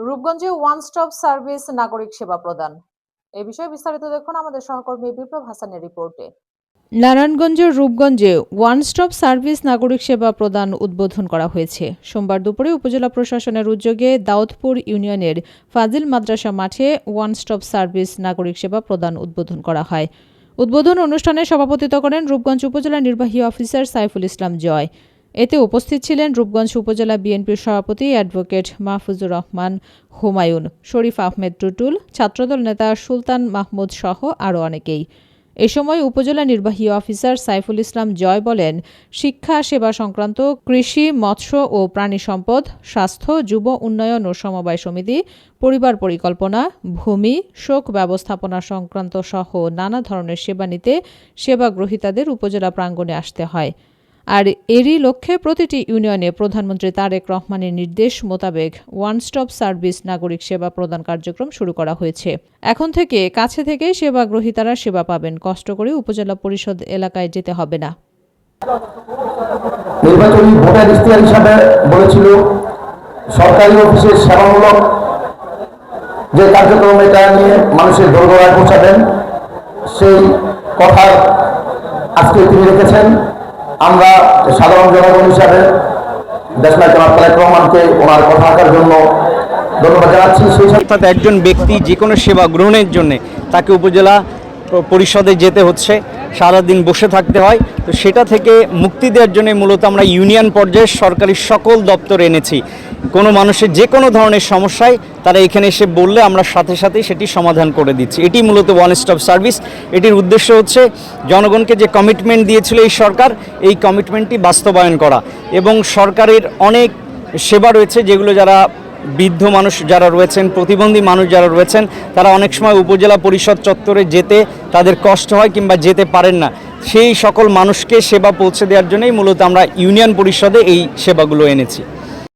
রূপগঞ্জে one stop service নাগরিক সেবা প্রদান। এই বিষয়ে বিস্তারিত দেখুন আমাদের সহকর্মী বিপ্লব হাসানের রিপোর্টে। নারায়ণগঞ্জের রূপগঞ্জে ওয়ান স্টপ সার্ভিস নাগরিক সেবা প্রদান উদ্বোধন করা হয়েছে। সোমবার দুপুরে উপজেলা প্রশাসনের উদ্যোগে দাউদপুর ইউনিয়নের ফাজিল মাদ্রাসা মাঠে ওয়ান স্টপ সার্ভিস নাগরিক সেবা প্রদান উদ্বোধন করা হয়। উদ্বোধন অনুষ্ঠানে সভাপতিত্ব করেন রূপগঞ্জ উপজেলা নির্বাহী অফিসার সাইফুল ইসলাম জয়। এতে উপস্থিত ছিলেন রূপগঞ্জ উপজেলা বিএনপির সভাপতি অ্যাডভোকেট মাহফুজুর রহমান হুমায়ুন, শরীফ আহমেদ টুটুল, ছাত্রদল নেতা সুলতান মাহমুদ সহ আরও অনেকেই। এ সময় উপজেলা নির্বাহী অফিসার সাইফুল ইসলাম জয় বলেন, শিক্ষা, সেবা সংক্রান্ত, কৃষি, মৎস্য ও প্রাণী সম্পদ, স্বাস্থ্য, যুব উন্নয়ন ও সমবায় সমিতি, পরিবার পরিকল্পনা, ভূমি, শোক ব্যবস্থাপনা সংক্রান্ত সহ নানা ধরনের সেবা নিতে সেবা গ্রহীতাদের উপজেলা প্রাঙ্গণে আসতে হয়। আর এরই লক্ষ্যে প্রতিটি ইউনিয়নে প্রধানমন্ত্রী তারেক রহমানের নির্দেশ মোতাবেক ওয়ান স্টপ সার্ভিস নাগরিক সেবা প্রদান কার্যক্রম শুরু করা হয়েছে। এখন থেকে কাছে থেকেই সেবা গ্রহীতারা সেবা পাবেন, কষ্ট করে উপজেলা পরিষদ এলাকায় যেতে হবে না। নির্বাচনী ভোটার ইশতেহার হিসাবে বলেছিল সরকারি অফিসের সেবামূলক যে কার্যক্রম, এটা নিয়ে মানুষের দোরগোড়ায় পৌঁছাবেন, সেই কথা আজকে তিনি রেখেছেন। আমরা সাধারণ জনগণ হিসাবে দেশনায়ক জনাব তারেক রহমানকে ওনার কথা রাখার জন্য ধন্যবাদ জানাচ্ছি। সেই সাথে একজন ব্যক্তি যে কোনো সেবা গ্রহণের জন্য তাকে উপজেলা পরিষদে যেতে হচ্ছে, সারাদিন বসে থাকতে হয়। তো সেটা থেকে মুক্তি দেওয়ার জন্য মূলত আমরা ইউনিয়ন পর্যায়ে সরকারি সকল দপ্তর এনেছি। কোনো মানুষের যে কোনো ধরনের সমস্যায় তারা এখানে এসে বললে আমরা সাথে সাথেই সেটি সমাধান করে দিচ্ছি। এটি মূলত ওয়ান স্টপ সার্ভিস। এটির উদ্দেশ্য হচ্ছে জনগণকে যে কমিটমেন্ট দিয়েছিল এই সরকার, এই কমিটমেন্টটি বাস্তবায়ন করা। এবং সরকারের অনেক সেবা রয়েছে যেগুলো যারা বৃদ্ধ মানুষ যারা রয়েছেন, প্রতিবন্ধী মানুষ যারা রয়েছেন, তারা অনেক সময় উপজেলা পরিষদ চত্বরে যেতে তাদের কষ্ট হয় কিংবা যেতে পারেন না। সেই সকল মানুষকে সেবা পৌঁছে দেওয়ার জন্যই মূলত আমরা ইউনিয়ন পরিষদে এই সেবাগুলো এনেছি।